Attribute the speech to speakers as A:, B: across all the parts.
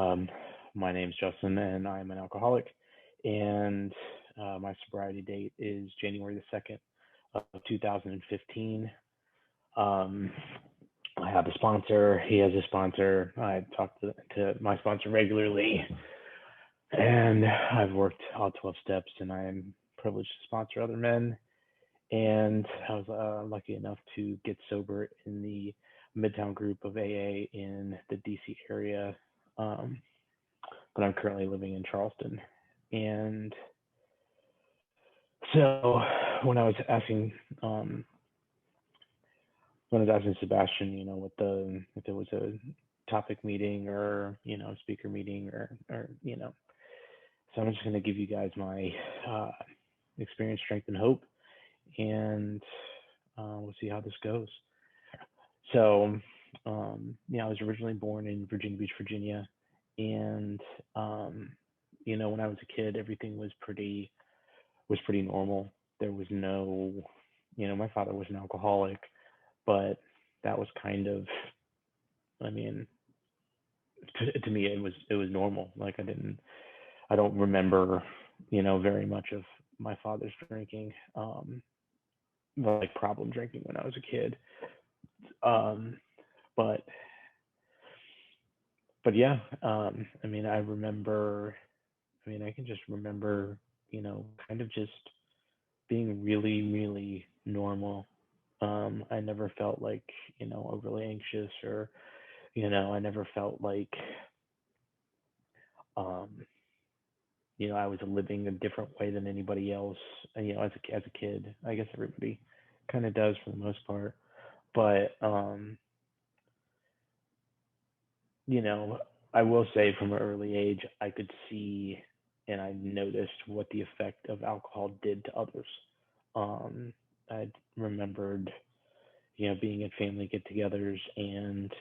A: Um, my name's Justin, and I'm an alcoholic. And my sobriety date is January the 2nd of 2015. Um, I have a sponsor. He has a sponsor. I talk to my sponsor regularly, and I've worked all 12 steps, and I am privileged to sponsor other men. And I was lucky enough to get sober in the Midtown group of AA in the DC area. Um, but I'm currently living in Charleston. And so when I was asking, um, when I was asking Sebastian, what if there was a topic meeting or speaker meeting or. So I'm just going to give you guys my experience, strength, and hope, and we'll see how this goes. So, I was originally born in Virginia Beach, Virginia, and when I was a kid, everything was pretty normal. There was no, my father was an alcoholic, but that was kind of, I mean, to me, it was normal. Like I don't remember, very much of my father's drinking, like problem drinking when I was a kid. Um, but yeah, I remember. I can just remember, kind of just being really, really normal. I never felt like, overly anxious or, I never felt like, um, I was living a different way than anybody else. As a kid, I guess everybody kind of does for the most part. But, you know, I will say from an early age, I could see and I noticed what the effect of alcohol did to others. Um, I remembered, being at family get-togethers, and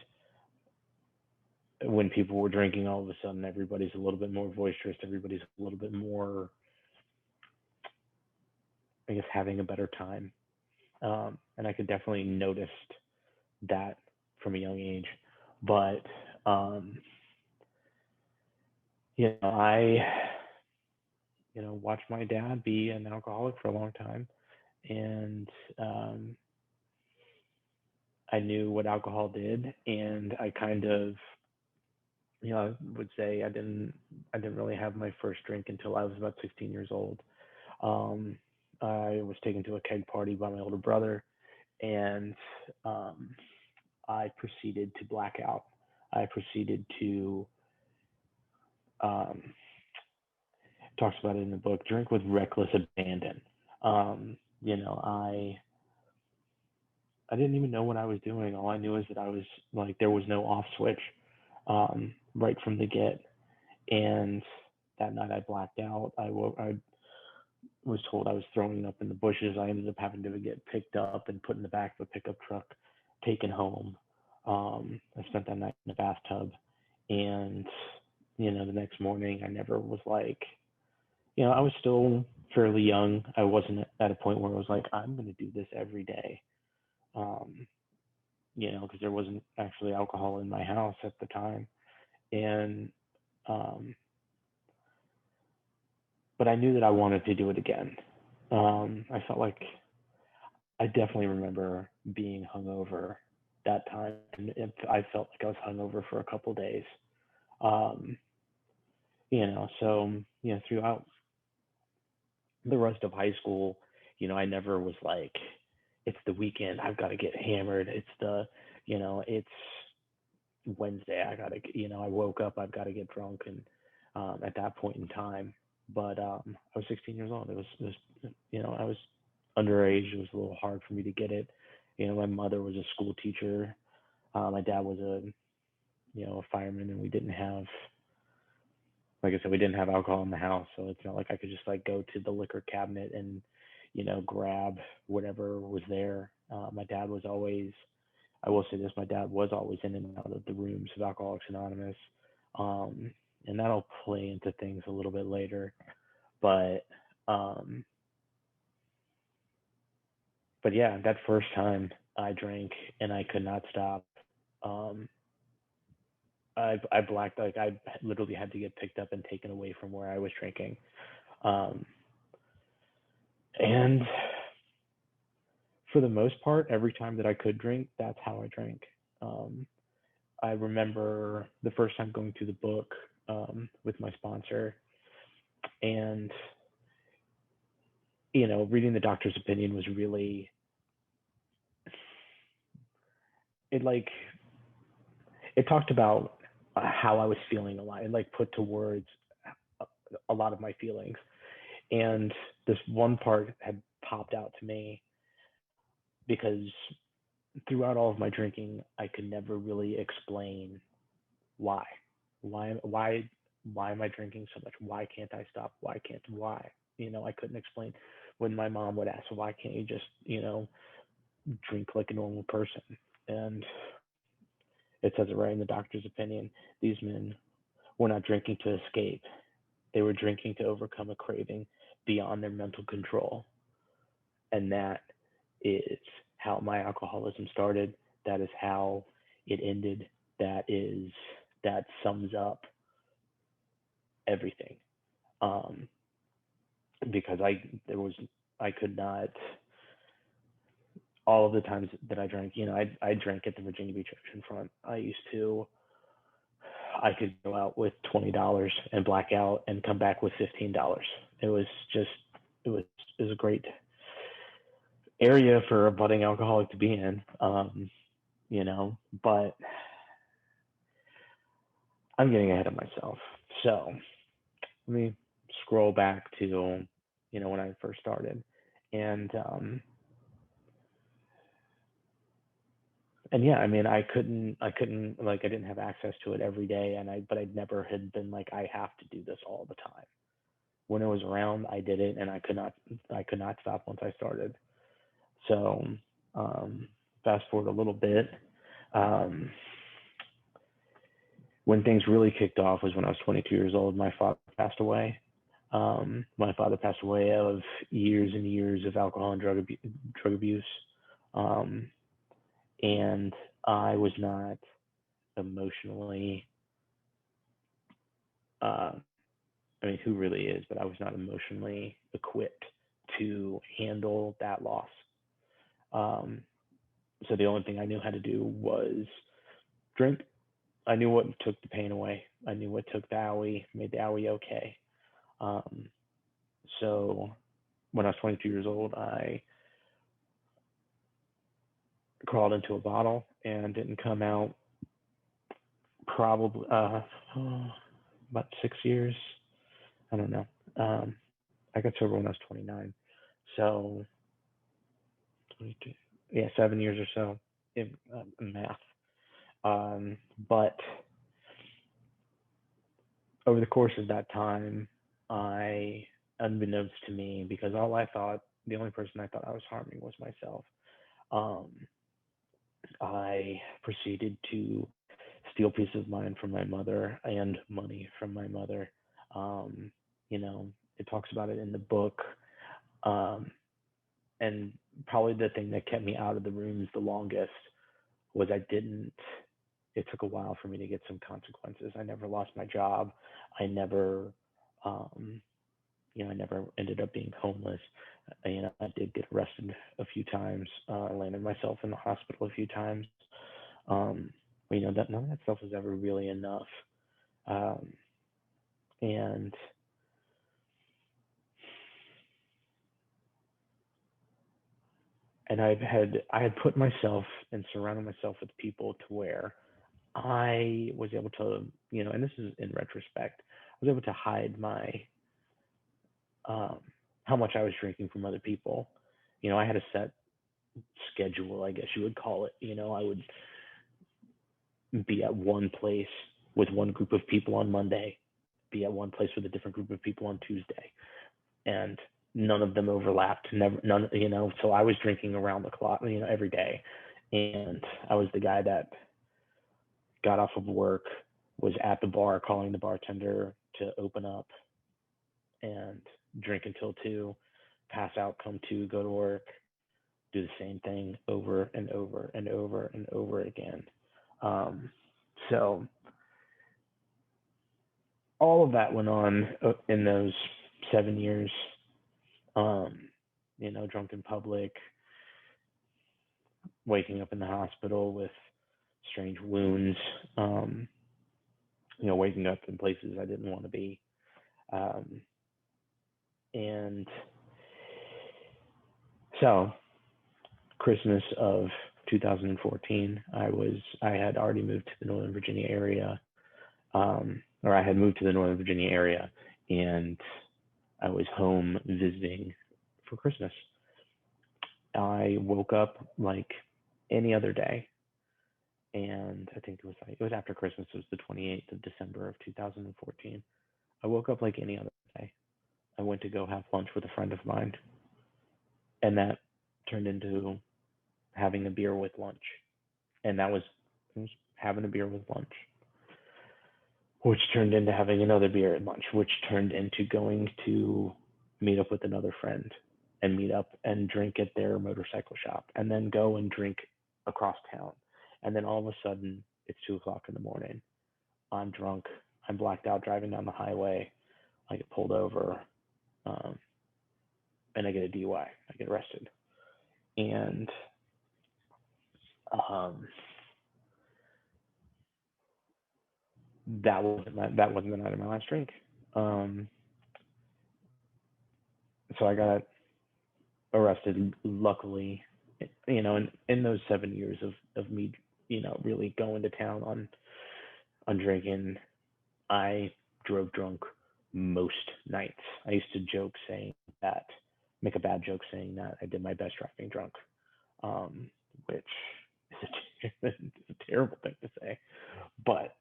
A: when people were drinking, all of a sudden everybody's a little bit more boisterous. Everybody's a little bit more, I guess, having a better time. And I could definitely noticed that from a young age. But I watched my dad be an alcoholic for a long time, and I knew what alcohol did, and I kind of, I would say I didn't really have my first drink until I was about 16 years old. Um, I was taken to a keg party by my older brother, and um, I proceeded to black out. I proceeded to um, talks about it in the book, drink with reckless abandon. Um, you know, I didn't even know what I was doing. All I knew is that I was like there was no off switch right from the get. And that night I blacked out. I was told I was throwing up in the bushes. I ended up having to get picked up and put in the back of a pickup truck, taken home. I spent that night in the bathtub, and the next morning I never was like, I was still fairly young. I wasn't at a point where I was like, I'm going to do this every day. Um, because there wasn't actually alcohol in my house at the time. And, um, but I knew that I wanted to do it again. I felt like I definitely remember being hungover that time. And I felt like I was hungover for a couple days. Um, throughout the rest of high school, I never was like, it's the weekend, I've got to get hammered. It's Wednesday, I woke up, I've got to get drunk. And at that point in time, but I was 16 years old. It was, I was underage. It was a little hard for me to get it. My mother was a school teacher. My dad was a fireman, and we didn't have, like I said, we didn't have alcohol in the house, so it's not like I could just like go to the liquor cabinet and grab whatever was there. My dad was always, I will say this, my dad was always in and out of the rooms of Alcoholics Anonymous, um, and that'll play into things a little bit later. But um, but yeah, that first time I drank and I could not stop. Um, I blacked, like I literally had to get picked up and taken away from where I was drinking. Um, and for the most part, every time that I could drink, that's how I drank. Um, I remember the first time going through the book with my sponsor, and reading the doctor's opinion was really it like it talked about how I was feeling a lot. It like put to words a, a lot of my feelings, and this one part had popped out to me because throughout all of my drinking, I could never really explain why. Why why am I drinking so much? Why can't I stop? Why? I couldn't explain. When my mom would ask, why can't you just, drink like a normal person? And it says it right in the doctor's opinion. These men were not drinking to escape. They were drinking to overcome a craving beyond their mental control. And that is how my alcoholism started. That is how it ended. That sums up everything. Um, because I could not, all of the times that I drank, I drank at the Virginia Beach Oceanfront. I could go out with $20 and black out and come back with $15. It was just, it was, it was a great area for a budding alcoholic to be in. But I'm getting ahead of myself. So let me scroll back to, when I first started. And yeah, I mean, I couldn't, like, I didn't have access to it every day, but I never had been like, I have to do this all the time. When it was around, I did it, and I could not stop once I started. So, fast forward a little bit, um, when things really kicked off was when I was 22 years old. My father passed away. My father passed away of years and years of alcohol and drug abuse. Um, and I was not emotionally, uh, I mean, who really is, but I was not emotionally equipped to handle that loss. Um, so the only thing I knew how to do was drink. I knew what took the pain away. I knew what took the owie, made the owie okay. Um, so when I was 22 years old, I crawled into a bottle and didn't come out probably about 6 years. I don't know. I got sober when I was 29. So 22, yeah, 7 years or so in math. But over the course of that time, unbeknownst to me, because the only person I thought I was harming was myself. Um, I proceeded to steal pieces of mind from my mother and money from my mother. Um, it talks about it in the book. Um, and probably the thing that kept me out of the rooms the longest was it took a while for me to get some consequences. I never lost my job. I never, um, I never ended up being homeless. I did get arrested a few times. I landed myself in the hospital a few times. Um, that none of that stuff was ever really enough. Um, and and I had put myself and surrounded myself with people to where I was able to, and this is in retrospect, I was able to hide um, how much I was drinking from other people. I had a set schedule, I guess you would call it. I would be at one place with one group of people on Monday, be at one place with a different group of people on Tuesday, and none of them overlapped. Never, none, So I was drinking around the clock, every day, and I was the guy that got off of work, was at the bar calling the bartender to open up and drink until 2, pass out, come to, go to work, do the same thing over and over and over and over again. Um, so all of that went on in those 7 years. Um, drunk in public, waking up in the hospital with strange wounds, um, waking up in places I didn't want to be. Um, and so Christmas of 2014, I had already moved to the Northern Virginia area, or I had moved to the Northern Virginia area, and I was home visiting for Christmas. I woke up like any other day, and I think it was after Christmas. It was the 28th of December of 2014. I woke up like any other day. I went to go have lunch with a friend of mine, and that turned into having a beer with lunch, and it was having a beer with lunch, which turned into having another beer at lunch, which turned into going to meet up with another friend and meet up and drink at their motorcycle shop, and then go and drink across town. And then all of a sudden, it's 2 o'clock in the morning. I'm drunk. I'm blacked out driving down the highway. I get pulled over, and I get a DUI. I get arrested. And that wasn't the night of my last drink. Um, so I got arrested. Luckily, in those 7 years of me, really going to town on drinking, I drove drunk most nights. I used to make a bad joke saying that I did my best driving drunk, which is a terrible thing to say, but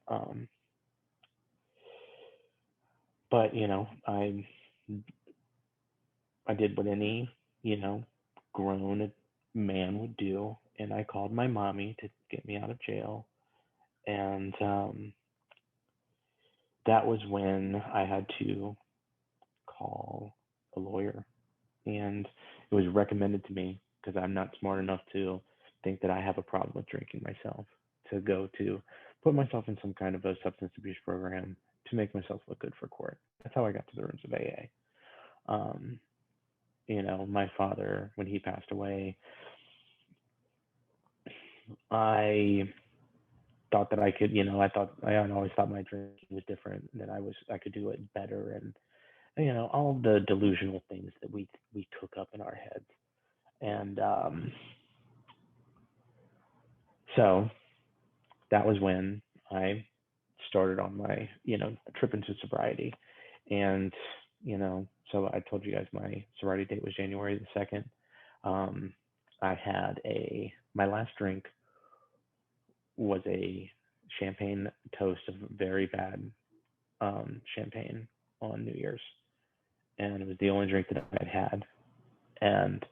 A: I did what any grown man would do, and I called my mommy to get me out of jail, and that was when I had to call a lawyer, and it was recommended to me because I'm not smart enough to think that I have a problem with drinking myself, to go to put myself in some kind of a substance abuse program to make myself look good for court. That's how I got to the rooms of AA. My father, when he passed away, I thought that I could, I had always thought my drinking was different, that I could do it better, and all the delusional things that we cook up in our heads. And so that was when I started on my trip into sobriety. And so I told you guys my sobriety date was January the 2nd. I had my last drink was a champagne toast of very bad champagne on New Year's, and it was the only drink that I had, and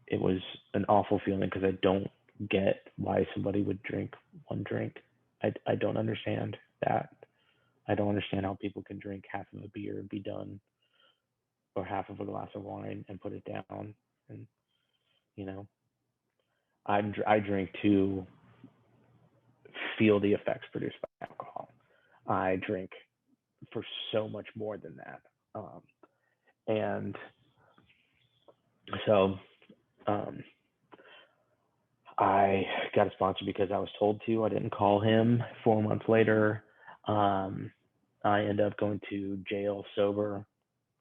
A: it was an awful feeling because I don't get why somebody would drink one drink. I don't understand that. I don't understand how people can drink half of a beer and be done, or half of a glass of wine and put it down. And I drink to feel the effects produced by alcohol. I drink for so much more than that. And so I got a sponsor because I was told to. I didn't call him. 4 months later, I ended up going to jail sober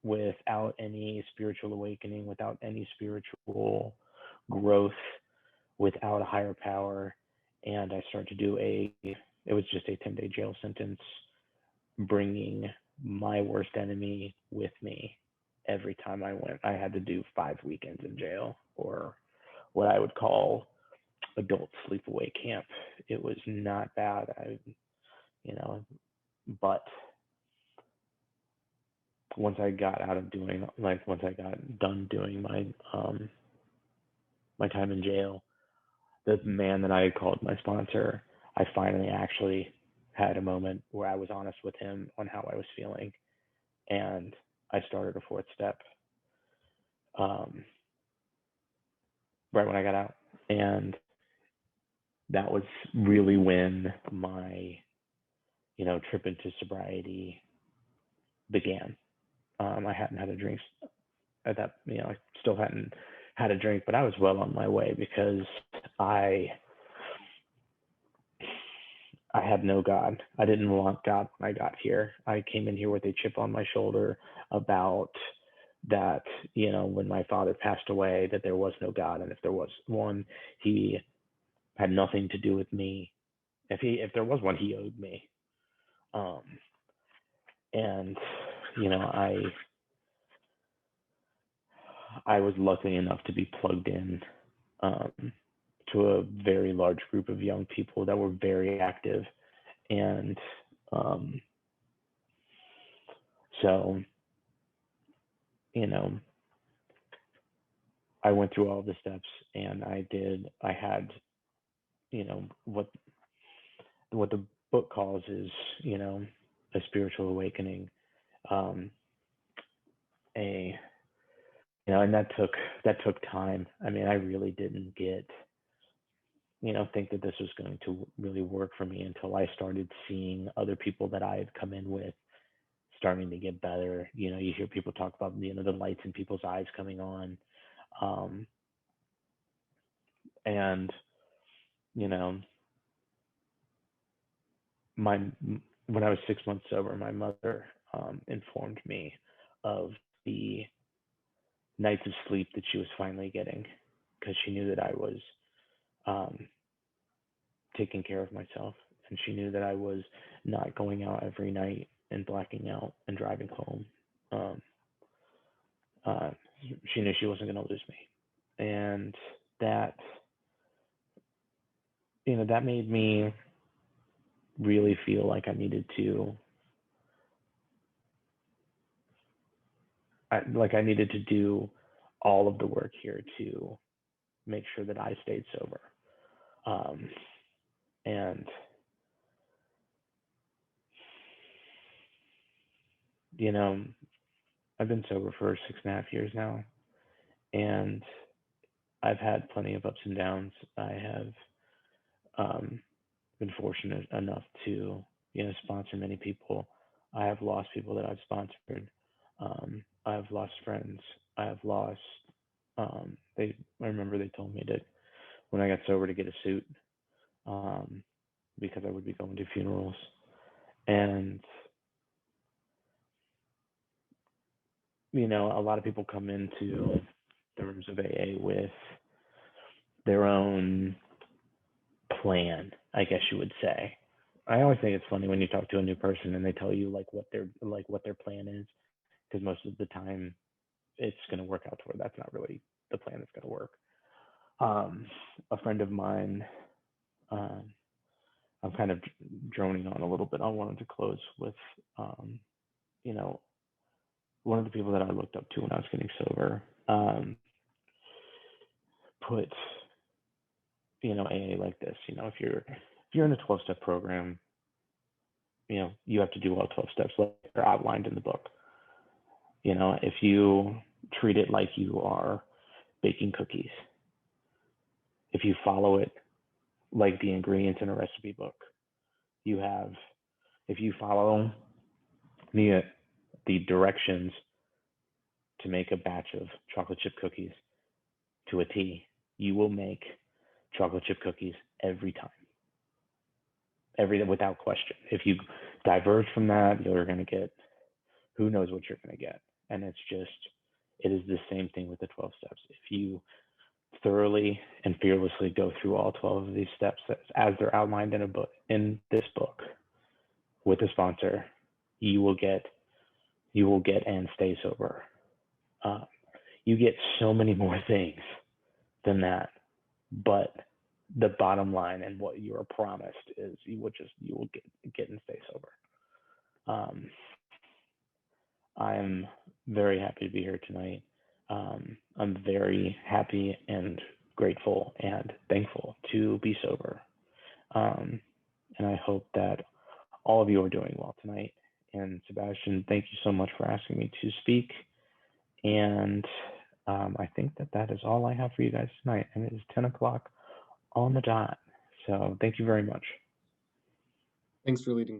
A: without any spiritual awakening, without any spiritual growth, without a higher power. And I started to do it was just a 10-day jail sentence, bringing my worst enemy with me every time I went. I had to do 5 weekends in jail, or what I would call adult sleepaway camp. It was not bad. But once I got done doing my time in jail, the man that I had called my sponsor, I finally actually had a moment where I was honest with him on how I was feeling, and I started a 4th step right when I got out, and that was really when my trip into sobriety began. I hadn't had a drink at that, I still hadn't had a drink, but I was well on my way because I had no God. I didn't want God when I got here. I came in here with a chip on my shoulder about that, when my father passed away, that there was no God. And if there was one, he had nothing to do with me. If there was one, he owed me. And, I was lucky enough to be plugged in to a very large group of young people that were very active. And so, I went through all the steps, and I had, what the book calls is, a spiritual awakening, and that took time. I mean, I really didn't think that this was going to really work for me until I started seeing other people that I had come in with starting to get better. You hear people talk about, the lights in people's eyes coming on. And, when I was 6 months sober, my mother informed me of the nights of sleep that she was finally getting, because she knew that I was taking care of myself, and she knew that I was not going out every night and blacking out and driving home. She knew she wasn't going to lose me, and that that made me really feel like I needed to do all of the work here to make sure that I stayed sober. And I've been sober for 6.5 years now, and I've had plenty of ups and downs. I have been fortunate enough to sponsor many people. I have lost people that I've sponsored. I have lost friends. I have lost. I remember they told me that when I got sober to get a suit, because I would be going to funerals, and a lot of people come into the rooms of AA with their own plan, I guess you would say. I always think it's funny when you talk to a new person and they tell you what their plan is, because most of the time it's going to work out to where that's not really the plan that's going to work. A friend of mine, I'm kind of droning on a little bit. I wanted to close with, one of the people that I looked up to when I was getting sober, put, AA like this. If you're in a 12-step program, you have to do all 12 steps like they're outlined in the book. If you treat it like you are baking cookies, if you follow it like the ingredients in a recipe book, if you follow the directions to make a batch of chocolate chip cookies to a T, you will make chocolate chip cookies every time, without question. If you diverge from that, you're going to get, who knows what you're going to get. And it is the same thing with the 12 steps. If you thoroughly and fearlessly go through all 12 of these steps as they're outlined in this book with a sponsor, you will get and stay sober. You get so many more things than that, but the bottom line and what you are promised is you will get and stay sober. I'm very happy to be here tonight. I'm very happy and grateful and thankful to be sober. And I hope that all of you are doing well tonight. And Sebastian, thank you so much for asking me to speak. And I think that is all I have for you guys tonight. And it is 10 o'clock on the dot. So thank you very much.
B: Thanks for leading, Jeff.